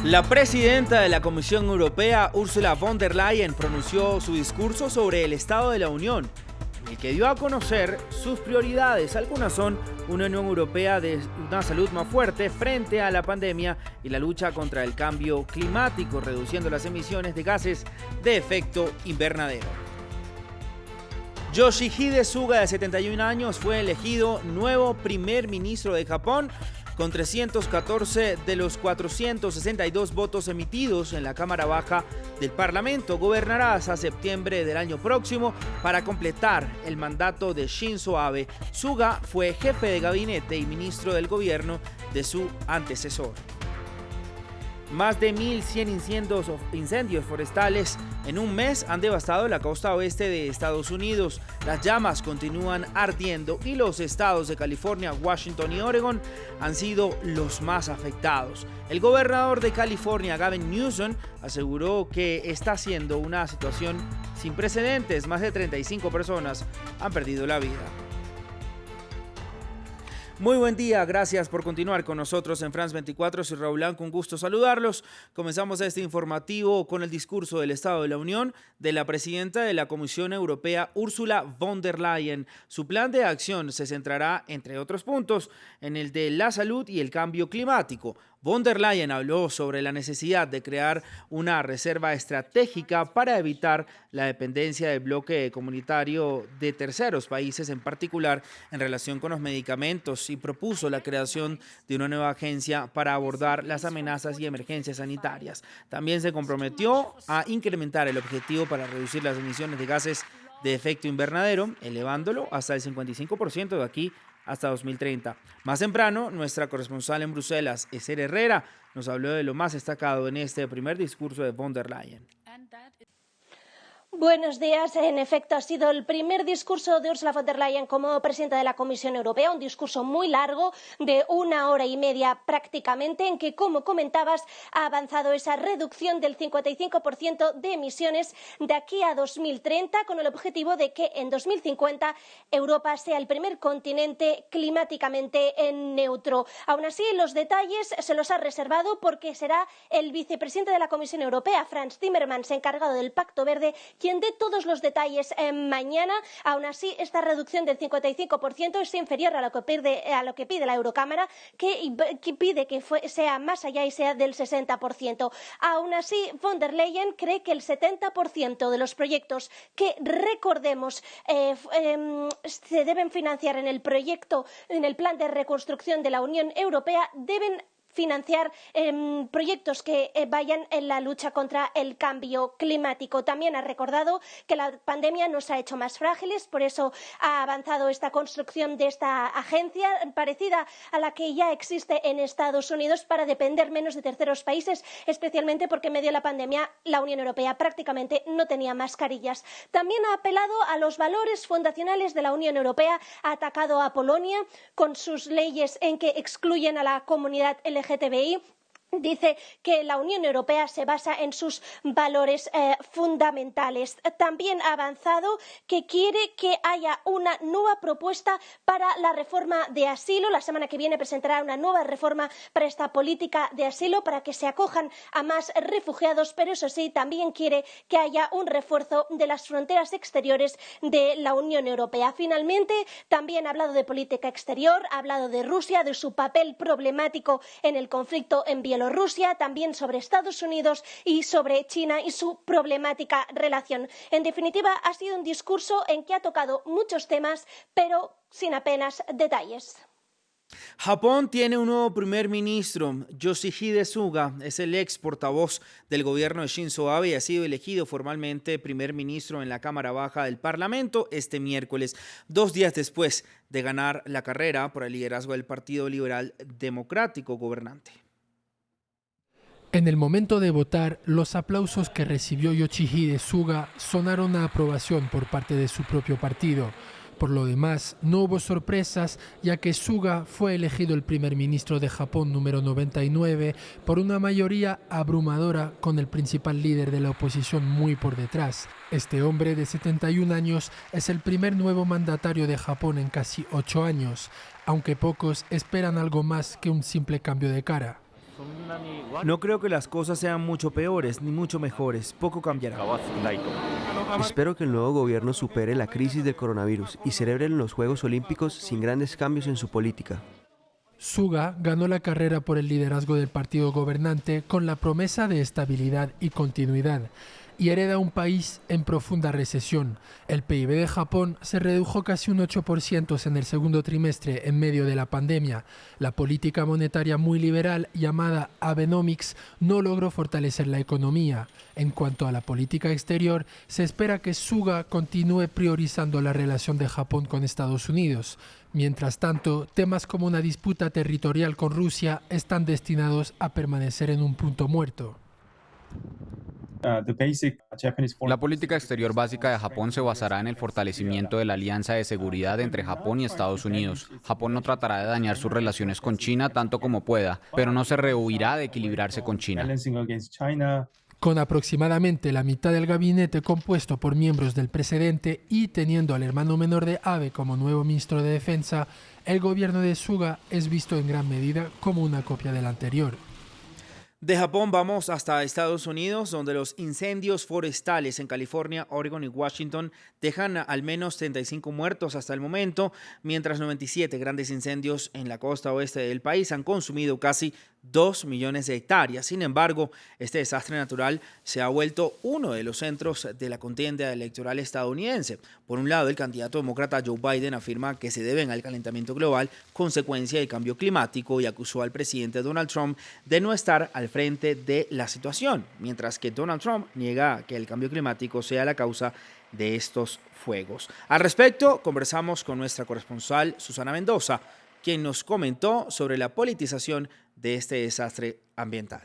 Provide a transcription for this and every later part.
La presidenta de la Comisión Europea, Ursula von der Leyen, pronunció su discurso sobre el Estado de la Unión, en el que dio a conocer sus prioridades. Algunas son una Unión Europea de una salud más fuerte frente a la pandemia y la lucha contra el cambio climático, reduciendo las emisiones de gases de efecto invernadero. Yoshihide Suga, de 71 años, fue elegido nuevo primer ministro de Japón con 314 de los 462 votos emitidos en la Cámara Baja del Parlamento. Gobernará hasta septiembre del año próximo para completar el mandato de Shinzo Abe. Suga fue jefe de gabinete y ministro del gobierno de su antecesor. Más de 1.100 incendios forestales en un mes han devastado la costa oeste de Estados Unidos. Las llamas continúan ardiendo y los estados de California, Washington y Oregon han sido los más afectados. El gobernador de California, Gavin Newsom, aseguró que está siendo una situación sin precedentes. Más de 35 personas han perdido la vida. Muy buen día, gracias por continuar con nosotros en France 24. Soy Raúl Blanco, un gusto saludarlos. Comenzamos este informativo con el discurso del Estado de la Unión de la presidenta de la Comisión Europea, Ursula von der Leyen. Su plan de acción se centrará, entre otros puntos, en el de la salud y el cambio climático. Von der Leyen habló sobre la necesidad de crear una reserva estratégica para evitar la dependencia del bloque comunitario de terceros países, en particular en relación con los medicamentos, y propuso la creación de una nueva agencia para abordar las amenazas y emergencias sanitarias. También se comprometió a incrementar el objetivo para reducir las emisiones de gases de efecto invernadero, elevándolo hasta el 55% de aquí hasta 2030. Más temprano, nuestra corresponsal en Bruselas, Esther Herrera, nos habló de lo más destacado en este primer discurso de von der Leyen. Buenos días. En efecto, ha sido el primer discurso de Ursula von der Leyen como presidenta de la Comisión Europea, un discurso muy largo, de 1 hora y media prácticamente, en que, como comentabas, ha avanzado esa reducción del 55% de emisiones de aquí a 2030, con el objetivo de que en 2050 Europa sea el primer continente climáticamente neutro. Aún así, los detalles se los ha reservado porque será el vicepresidente de la Comisión Europea, Frans Timmermans, encargado del Pacto Verde, quien dé todos los detalles mañana. Aún así, esta reducción del 55% es inferior a lo que pide la Eurocámara, que pide que sea más allá y sea del 60%. Aún así, von der Leyen cree que el 70% de los proyectos que, recordemos, se deben financiar en el plan de reconstrucción de la Unión Europea, deben financiar proyectos que vayan en la lucha contra el cambio climático. También ha recordado que la pandemia nos ha hecho más frágiles, por eso ha avanzado esta construcción de esta agencia parecida a la que ya existe en Estados Unidos para depender menos de terceros países, especialmente porque en medio de la pandemia la Unión Europea prácticamente no tenía mascarillas. También ha apelado a los valores fundacionales de la Unión Europea, ha atacado a Polonia con sus leyes en que excluyen a la comunidad LGTBI. Dice que la Unión Europea se basa en sus valores fundamentales. También ha avanzado que quiere que haya una nueva propuesta para la reforma de asilo. La semana que viene presentará una nueva reforma para esta política de asilo, para que se acojan a más refugiados, pero eso sí, también quiere que haya un refuerzo de las fronteras exteriores de la Unión Europea. Finalmente, también ha hablado de política exterior, ha hablado de Rusia, de su papel problemático en el conflicto en Bielorrusia, también sobre Estados Unidos y sobre China y su problemática relación. En definitiva, ha sido un discurso en que ha tocado muchos temas, pero sin apenas detalles. Japón tiene un nuevo primer ministro. Yoshihide Suga es el ex portavoz del gobierno de Shinzo Abe y ha sido elegido formalmente primer ministro en la Cámara Baja del Parlamento este miércoles, 2 días después de ganar la carrera por el liderazgo del Partido Liberal Democrático gobernante. En el momento de votar, los aplausos que recibió Yoshihide Suga sonaron a aprobación por parte de su propio partido. Por lo demás, no hubo sorpresas, ya que Suga fue elegido el primer ministro de Japón número 99 por una mayoría abrumadora, con el principal líder de la oposición muy por detrás. Este hombre de 71 años es el primer nuevo mandatario de Japón en casi 8 años, aunque pocos esperan algo más que un simple cambio de cara. No creo que las cosas sean mucho peores ni mucho mejores, poco cambiará. Espero que el nuevo gobierno supere la crisis del coronavirus y celebren los Juegos Olímpicos sin grandes cambios en su política. Suga ganó la carrera por el liderazgo del partido gobernante con la promesa de estabilidad y continuidad, y hereda un país en profunda recesión. El PIB de Japón se redujo casi un 8% en el segundo trimestre en medio de la pandemia. La política monetaria muy liberal, llamada Abenomics, no logró fortalecer la economía. En cuanto a la política exterior, se espera que Suga continúe priorizando la relación de Japón con Estados Unidos. Mientras tanto, temas como una disputa territorial con Rusia están destinados a permanecer en un punto muerto. La política exterior básica de Japón se basará en el fortalecimiento de la alianza de seguridad entre Japón y Estados Unidos. Japón no tratará de dañar sus relaciones con China tanto como pueda, pero no se rehuirá de equilibrarse con China. Con aproximadamente la mitad del gabinete compuesto por miembros del presidente y teniendo al hermano menor de Abe como nuevo ministro de Defensa, el gobierno de Suga es visto en gran medida como una copia del anterior. De Japón vamos hasta Estados Unidos, donde los incendios forestales en California, Oregon y Washington dejan al menos 35 muertos hasta el momento, mientras 97 grandes incendios en la costa oeste del país han consumido casi 2 millones de hectáreas. Sin embargo, este desastre natural se ha vuelto uno de los centros de la contienda electoral estadounidense. Por un lado, el candidato demócrata Joe Biden afirma que se deben al calentamiento global, consecuencia del cambio climático, y acusó al presidente Donald Trump de no estar al frente de la situación, mientras que Donald Trump niega que el cambio climático sea la causa de estos fuegos. Al respecto, conversamos con nuestra corresponsal Susana Mendoza, quien nos comentó sobre la politización de este desastre ambiental.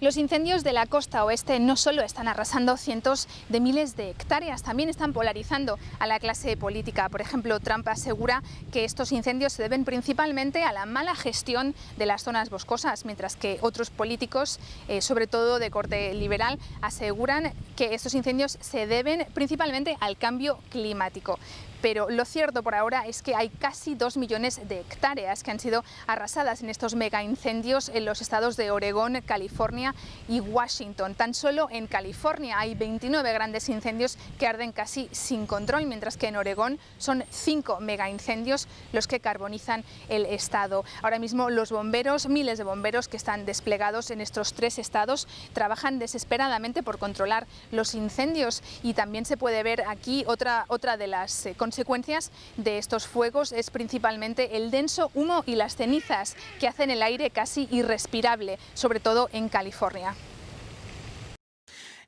Los incendios de la costa oeste no solo están arrasando cientos de miles de hectáreas, también están polarizando a la clase política. Por ejemplo, Trump asegura que estos incendios se deben principalmente a la mala gestión de las zonas boscosas, mientras que otros políticos, sobre todo de corte liberal, aseguran que estos incendios se deben principalmente al cambio climático. Pero lo cierto por ahora es que hay casi 2 millones de hectáreas que han sido arrasadas en estos mega incendios en los estados de Oregón, California y Washington. Tan solo en California hay 29 grandes incendios que arden casi sin control, mientras que en Oregón son 5 mega incendios los que carbonizan el estado. Ahora mismo los bomberos, miles de bomberos que están desplegados en estos 3 estados, trabajan desesperadamente por controlar los incendios, y también se puede ver aquí otra de las consecuencias de estos fuegos es principalmente el denso humo y las cenizas que hacen el aire casi irrespirable, sobre todo en California.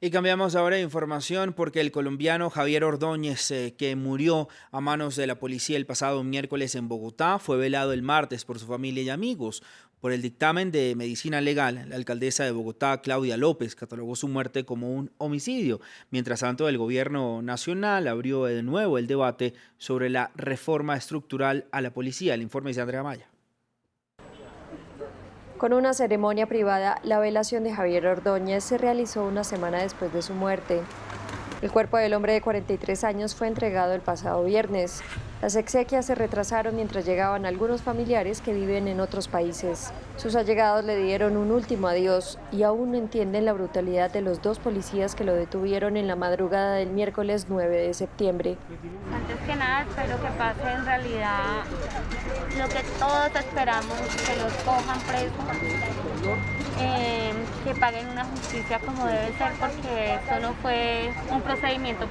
Y cambiamos ahora de información porque el colombiano Javier Ordóñez, que murió a manos de la policía el pasado miércoles en Bogotá, fue velado el martes por su familia y amigos. Por el dictamen de medicina legal, la alcaldesa de Bogotá, Claudia López, catalogó su muerte como un homicidio. Mientras tanto, el gobierno nacional abrió de nuevo el debate sobre la reforma estructural a la policía. El informe es de Andrea Maya. Con una ceremonia privada, la velación de Javier Ordóñez se realizó una semana después de su muerte. El cuerpo del hombre de 43 años fue entregado el pasado viernes. Las exequias se retrasaron mientras llegaban algunos familiares que viven en otros países. Sus allegados le dieron un último adiós y aún no entienden la brutalidad de los 2 policías que lo detuvieron en la madrugada del miércoles 9 de septiembre. Antes que nada, espero que pase en realidad lo que todos esperamos, que los cojan presos, que paguen una justicia como debe ser, porque esto no fue un procedimiento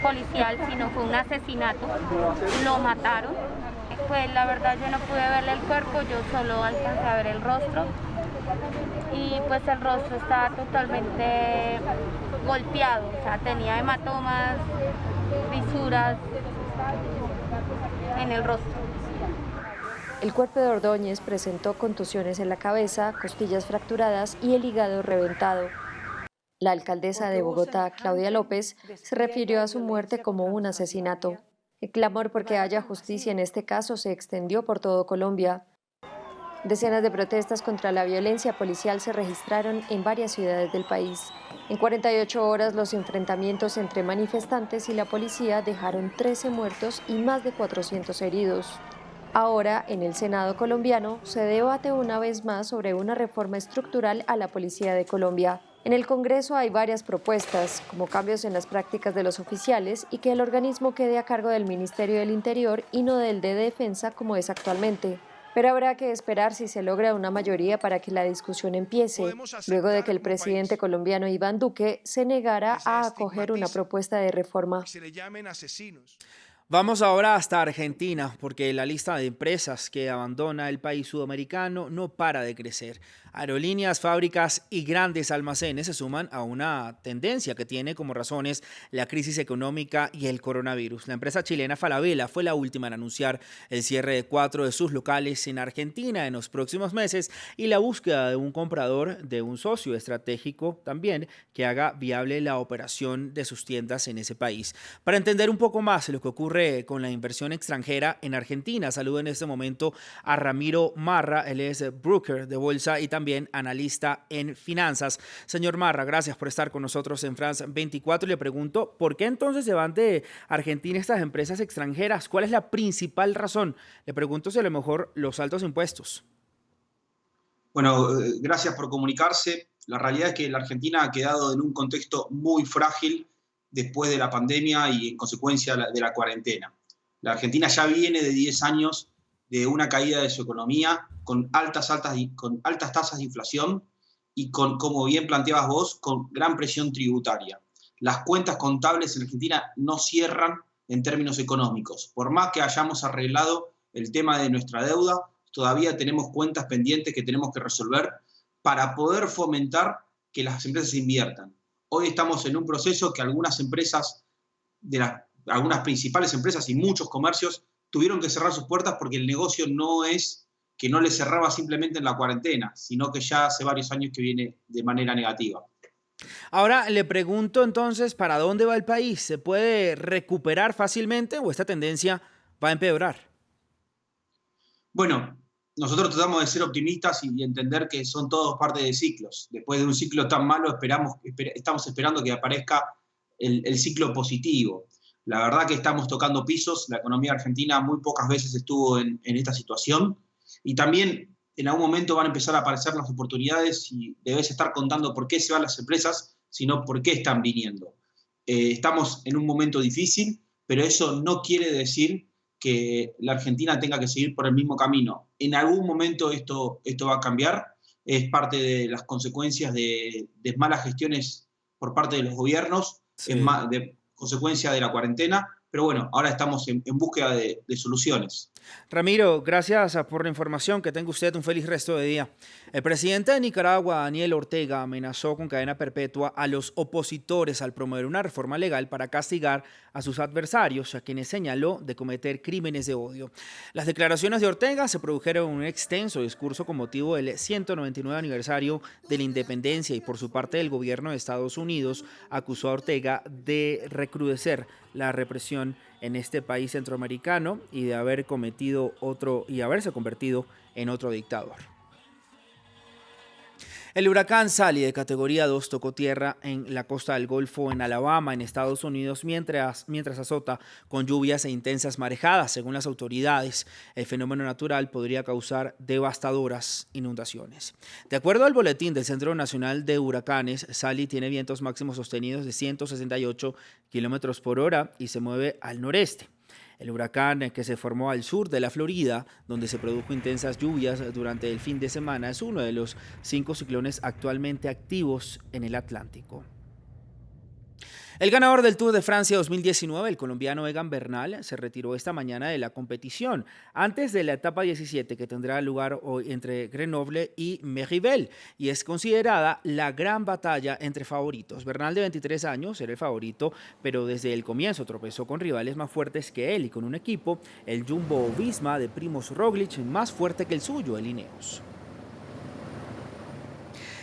policial, sino fue un asesinato. Lo mataron. Pues la verdad yo no pude verle el cuerpo, yo solo alcancé a ver el rostro, y pues el rostro estaba totalmente golpeado, o sea, tenía hematomas, fisuras en el rostro. El cuerpo de Ordóñez presentó contusiones en la cabeza, costillas fracturadas y el hígado reventado. La alcaldesa de Bogotá, Claudia López, se refirió a su muerte como un asesinato. El clamor por que haya justicia en este caso se extendió por todo Colombia. Decenas de protestas contra la violencia policial se registraron en varias ciudades del país. En 48 horas, los enfrentamientos entre manifestantes y la policía dejaron 13 muertos y más de 400 heridos. Ahora, en el Senado colombiano, se debate una vez más sobre una reforma estructural a la Policía de Colombia. En el Congreso hay varias propuestas, como cambios en las prácticas de los oficiales y que el organismo quede a cargo del Ministerio del Interior y no del de Defensa como es actualmente. Pero habrá que esperar si se logra una mayoría para que la discusión empiece, luego de que el presidente colombiano Iván Duque se negara a acoger una propuesta de reforma. Vamos ahora hasta Argentina, porque la lista de empresas que abandona el país sudamericano no para de crecer. Aerolíneas, fábricas y grandes almacenes se suman a una tendencia que tiene como razones la crisis económica y el coronavirus. La empresa chilena Falabella fue la última en anunciar el cierre de 4 de sus locales en Argentina en los próximos meses y la búsqueda de un comprador, de un socio estratégico también, que haga viable la operación de sus tiendas en ese país. Para entender un poco más lo que ocurre con la inversión extranjera en Argentina, saludo en este momento a Ramiro Marra, él es broker de bolsa y también analista en finanzas. Señor Marra, gracias por estar con nosotros en France 24 y le pregunto, ¿por qué entonces se van de Argentina estas empresas extranjeras? ¿Cuál es la principal razón? Le pregunto si a lo mejor los altos impuestos. Bueno, gracias por comunicarse. La realidad es que la Argentina ha quedado en un contexto muy frágil después de la pandemia y en consecuencia de la cuarentena. La Argentina ya viene de 10 años de una caída de su economía con altas tasas de inflación y con, como bien planteabas vos, con gran presión tributaria. Las cuentas contables en Argentina no cierran en términos económicos. Por más que hayamos arreglado el tema de nuestra deuda, todavía tenemos cuentas pendientes que tenemos que resolver para poder fomentar que las empresas inviertan. Hoy estamos en un proceso que algunas empresas, algunas principales empresas y muchos comercios tuvieron que cerrar sus puertas porque el negocio no es que no les cerraba simplemente en la cuarentena, sino que ya hace varios años que viene de manera negativa. Ahora le pregunto entonces, ¿para dónde va el país? ¿Se puede recuperar fácilmente o esta tendencia va a empeorar? Bueno, nosotros tratamos de ser optimistas y entender que son todos parte de ciclos. Después de un ciclo tan malo, estamos esperando que aparezca el ciclo positivo. La verdad que estamos tocando pisos, la economía argentina muy pocas veces estuvo en esta situación y también en algún momento van a empezar a aparecer las oportunidades y debes estar contando por qué se van las empresas, sino por qué están viniendo. Estamos en un momento difícil, pero eso no quiere decir que la Argentina tenga que seguir por el mismo camino. En algún momento esto va a cambiar, es parte de las consecuencias de malas gestiones por parte de los gobiernos, sí. De consecuencia de la cuarentena, pero bueno, ahora estamos en búsqueda de soluciones. Ramiro, gracias por la información, que tenga usted un feliz resto de día. El presidente de Nicaragua, Daniel Ortega, amenazó con cadena perpetua a los opositores al promover una reforma legal para castigar a sus adversarios, a quienes señaló de cometer crímenes de odio. Las declaraciones de Ortega se produjeron en un extenso discurso con motivo del 199 aniversario de la independencia y por su parte el gobierno de Estados Unidos acusó a Ortega de recrudecer la represión en este país centroamericano y de haberse convertido en otro dictador. El huracán Sally de categoría 2 tocó tierra en la costa del Golfo en Alabama, en Estados Unidos, mientras azota con lluvias e intensas marejadas. Según las autoridades, el fenómeno natural podría causar devastadoras inundaciones. De acuerdo al boletín del Centro Nacional de Huracanes, Sally tiene vientos máximos sostenidos de 168 kilómetros por hora y se mueve al noreste. El huracán que se formó al sur de la Florida, donde se produjo intensas lluvias durante el fin de semana, es uno de los 5 ciclones actualmente activos en el Atlántico. El ganador del Tour de Francia 2019, el colombiano Egan Bernal, se retiró esta mañana de la competición, antes de la etapa 17 que tendrá lugar hoy entre Grenoble y Méribel, y es considerada la gran batalla entre favoritos. Bernal, de 23 años, era el favorito, pero desde el comienzo tropezó con rivales más fuertes que él y con un equipo, el Jumbo Visma de Primož Roglič, más fuerte que el suyo, el Ineos.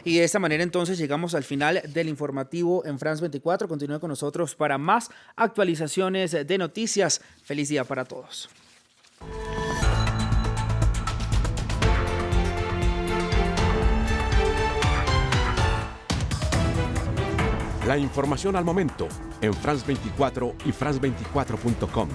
Y de esta manera entonces llegamos al final del informativo en France 24. Continúe con nosotros para más actualizaciones de noticias. Feliz día para todos. La información al momento en France 24 y France24.com.